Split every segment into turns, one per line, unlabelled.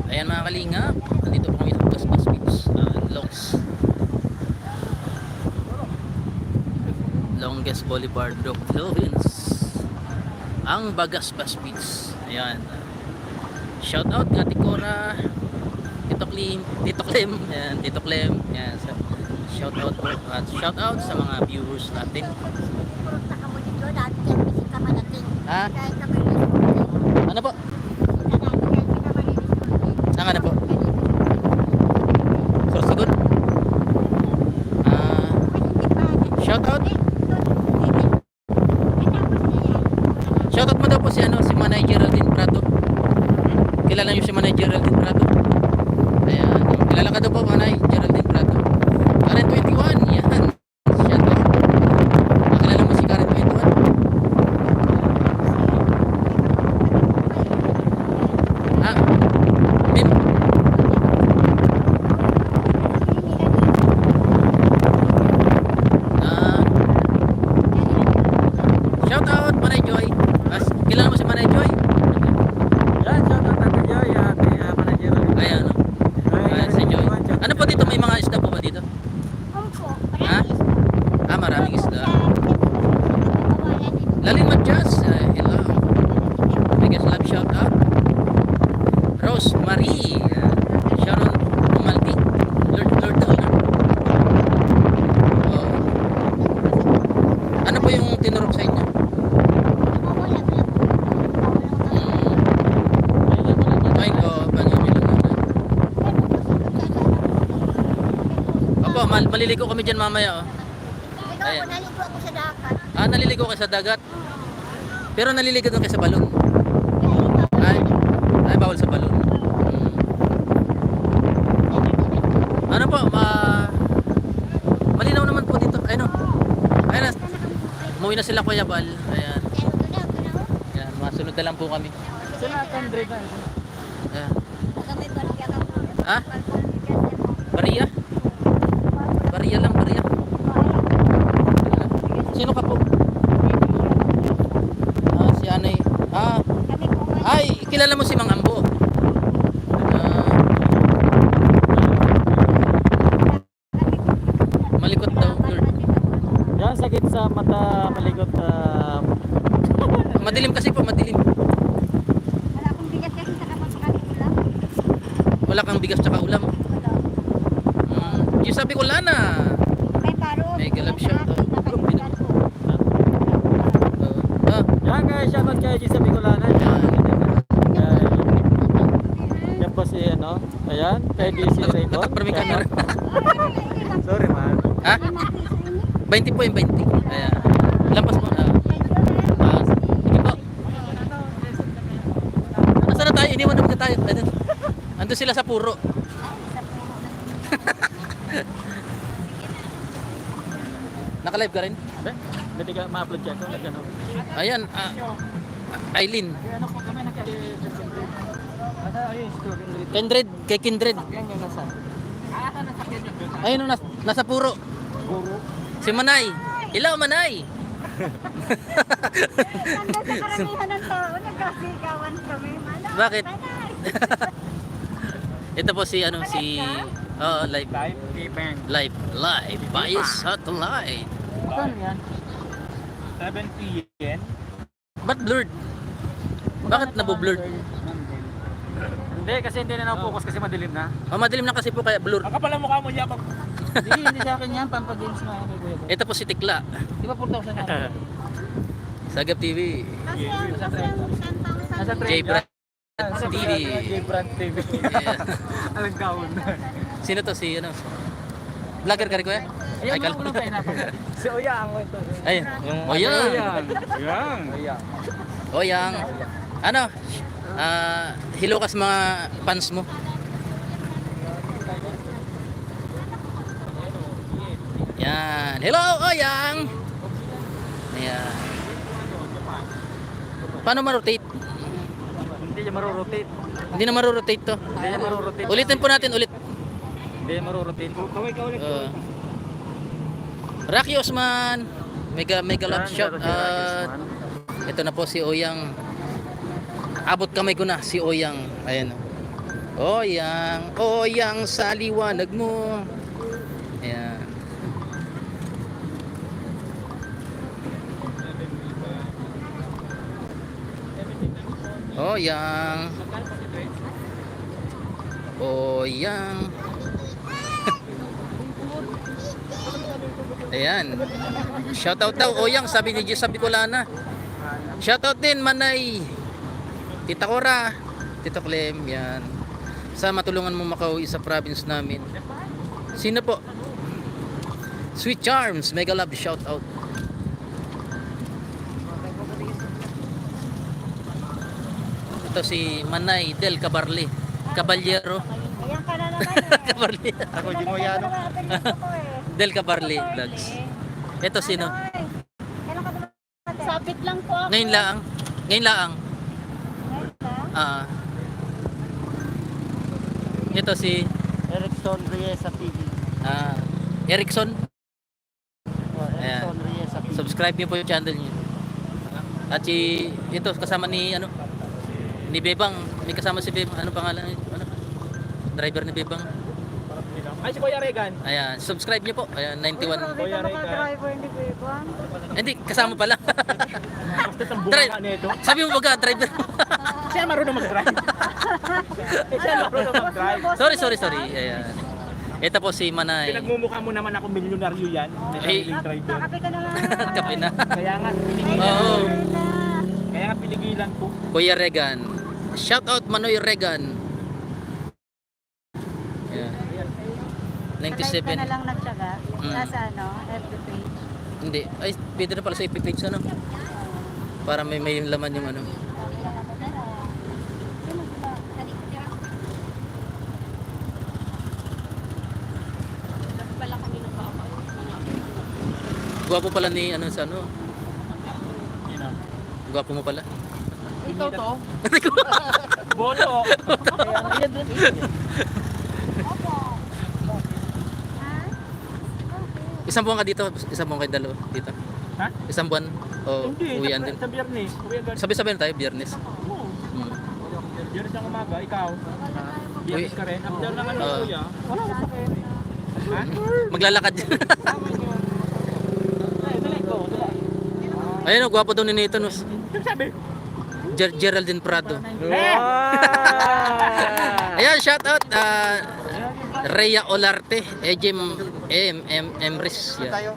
Ayan mga kalingap, nandito po kami sa Gaspas Beach, longest boulevard of Philippines, ang Bagaspas Beach. Ayan, shout out nga Tikora, Tito Clem, ayan, Tito Clem, ayan, shout out po at shout out sa mga viewers natin. Ha? Ano po? Saan na po? Sorsogon? Shout out? Shout out mo daw po si si Manay Geraldine Prado. Kilala niyo si Manay Geraldine Prado? Ayan, kilala ka daw po Manay Geraldine Prado. Karen 21, yan. Shout out. Kilala mo si Karen 21? Mim. Shout out Manay Joy. Kilala mo si Manay Joy?
Yan, shout out Ate Joy, Ate Manager.
Ayan, ayan si Joy. Ano po dito? May mga isda po ba dito? Ha? Maraming isda. Laling Madyas. Hello. Biggest love shout out. Rose Marie. Sharon Umaldi. Lord. Oh. Ano po yung tinurok sa inyo? Ay ko, Opo, maliligo kami dyan mamaya. Ayan.
Naligo ako sa dagat.
Naliligo kayo sa dagat. Pero naliligo doon kayo sa balon. Ay, bawal sa balon. Ano po, malinaw naman po dito. Ayun o. Ayun na. Umuwi na sila Kuya Bal. Ayan. Ayan, masunod na lang po kami.
Sila Andre na.
Ayan. Ha? Bariya? Bariya lang, Bariya. Sino ka po? Si Anay. Ay, kilala mo si Mang Ambo. Malikot daw.
Yan, sakit sa mata, malikot.
Madilim kasi po, madilim.
Wala akong bigas kasi sa kapag ulam.
Wala kang bigas tsaka ulam. Yung sabi ko, Lana.
May paro.
May galap siya.
Yan guys, shout out kay Gisa Bicolana. Yan po si ayan, kay DC Raymond.
Natakper may camera.
Sorry man.
Ha? 20 po yung 20. Ayan. Lampas po. Sige po. Nasaan na tayo? Iniwan na tayo. Ando sila sa puro. Naka-live ka rin?
Hindi ka ma-upload ka.
Ayan. Aileen. Kindred. Kay Kindred. Ayun o, nasa puro. Si Manay. Hello Manay.
Hanggang sa karamihan ng tao, nagkasigawan kami.
Bakit? Ito po si live
event.
live via satellite.
Ano yan? 7 p.m.
Ba't blurred? Bakit naboblurred?
Hindi, kasi hindi na na-focus kasi madilim na.
Madilim na kasi po kaya blurred.
Ang kapal ang mukha mo, Jacob. Hindi sa akin yan, pampagames na yan.
Ito po si Tikla.
Di ba 4,000 na?
Sagap TV.
Kasi ang 10,000.
J-Brand TV.
J-Brand TV.
Yeah.
Alang gaon.
Sino to si vlogger ka rin kuya?
Ayan, mga unang kayo na. Si Oyang.
Ayun. Oyang.
Oyang.
Oyang. Hello kas mga fans mo. Yan. Hello Oyang. Ayan. Paano ma-rotate?
Hindi niya marorotate.
Hindi na ma-rotate to.
Hindi niya marorotate.
Ulitin po natin ulit.
Hindi niya marorotate. Kaway ka ulit.
Rocky Osman. Mega love shot. Ito na po si Oyang. Abot kamay ko na si Oyang. Ayan. Oyang sa liwanag mo. Ayan. Oyang. Oyang. Ayan. Shoutout daw Oyang, sabi ni Jessa Bicolana. Shoutout din Manay, Tita Cora, Tito Clem, yan. Sa matulungan mo makauwi sa province namin. Sino po? Sweet Charms, mega love, shoutout. Ito si Manay Del Cabarle, Caballero.
Ayan ka na naman eh.
Cabarle.
Ako, di mo yan.
Del Cabarle vlogs. Ito sino?
Kailan ka naman? Sapit lang po ako.
Ngayon lang. Ngayon lang.
Ngayon ka?
Ah. Ito si
Erickson Reyes sa TV.
Erickson.
Erickson Reyes sa TV.
Subscribe niyo po yung channel niyo. At si ito kasama ni ni Bebang, may kasama si Bebang, ano pangalan? Ano? Driver ni Bebang.
Ay, si Kuya Regan.
Ayan, subscribe niyo po. Ayan, 91.
Grabe ka naka-driver hindi ko ibang.
Hindi, kasama pala.
Basta ang
Drive.
bunga nito.
Sabi mo baga, driver.
Siya marunong mag-drive. Siya marunong mag-drive.
Sorry. Ayan. Ito po si Manay.
Pinagmumukha mo naman ako milyonaryo yan.
Eh,
Driver.
Kakape ka na lang.
Kape na.
Kaya nga, pinigilan.
Oo.
Kaya nga pinigilan ko.
Kuya Regan. Shout out Manoy Regan. Ayan.
Live ka
97.
na lang nagtsaga.
Mm.
Nasa FB page.
Hindi. Ay, pwede na pala sa FB page ano. Para may laman yung ano. Gwapo pala ni sa ano. Gwapo mo pala.
Ikaw to? Bono. Kaya nga yan doon.
Isang buwan ka dito, isang buwan kayo dalawa dito.
Ha?
Isang buwan o
Hindi,
uwian din.
sa biyernes.
Sabi-sabi na tayo, biyernes.
Oo.
Hmm.
Biyernes ng umaga, ikaw. Biyernes ka rin. After ng ano,
Oo.
kuya. Wala ka sakit. Ha?
Maglalakad dyan.
Dali ko, dali.
Ayun o, gwapo daw ni Nathan. No?
Yung sabi.
Geraldine Prado.
Ah!
Ayan, shout out Rhea Olarte, Ejem Emris. Yan.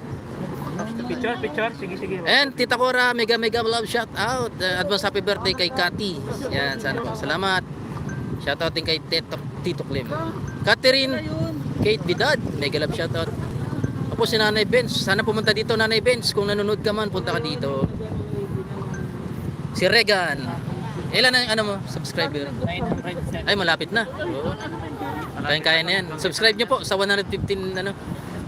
Picture. Sige.
And Tita Cora, mega love shout out. Advance happy birthday kay Cathy. Yan, sana po. Salamat. Shout out din kay Tito Clem. Catherine, Kate Vidad, mega love shout out. Tapos si Nanay Benz, sana pumunta dito Nanay Benz. Kung nanonood ka man, punta ka dito. Si Regan. Ilan ang ano mo, subscriber?
900.
Ay, malapit na. Oo. Kaya na yan. Subscribe nyo po sa 115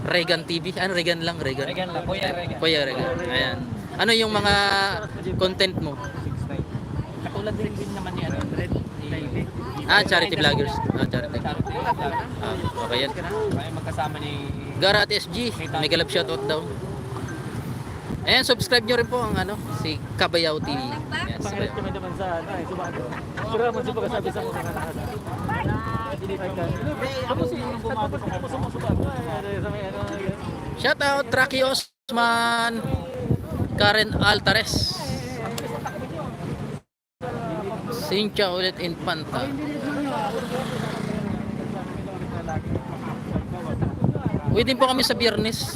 Regan TV. Ano, Regan lang, Regan.
Regan lang, Kuya Regan.
Kuya Regan. Ayan. Ano yung mga content mo?
Katulad din naman ni ano, Red.
Charity vloggers. Charity. Okay yan.
Kaya magkasama ni
Gara at SG. May galap shoutout daw. Ayan, subscribe nyo rin po ang si Kabayaw TV. Ayan,
Pangalit kami naman sa ano eh, Subago. Pura mo siya pagkasabi sa mga lahat. Ako si Subago. Ako sa mga Subago.
Shoutout Rocky Osman, Karen Altares, Cynthia ulit Infanta. Waiting po kami sa biyernes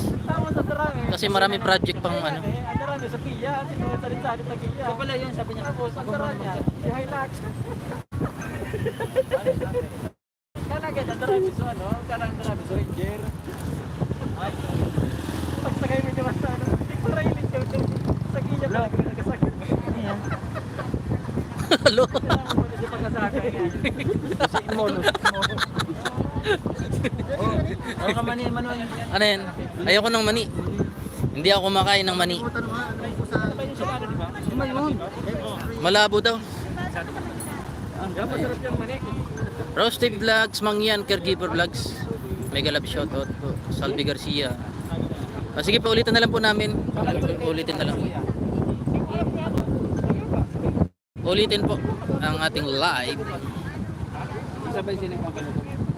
kasi marami project pang ano.
Marami sa Kia, sinusalit-salit na Kia. Ako pala yun, sabi niya. Tapos, ang tara niya, si Hilux. Talaga, nadarami sa ano, karang-darami sa Ranger. Pagsagay mo naman sa ano, tigparailin ka ito. Sa Kia pala, nagkasakit.
Hello.
Kailangan mo na siya pagkasakit. Si Mono. Ako ka mani, Manoy.
Ano yan? Ayoko ng mani. Hindi ako kumakain ng mani. Malabo daw.
Masarap yung mani.
Roasted Vlogs, Mangyan, Caregiver Vlogs. Mega love shoutout po. Salvi Garcia. Sige pa, ulitin na lang po namin. Ulitin na lang. Ulitin po ang ating live.
sabay sila yung kakalutong.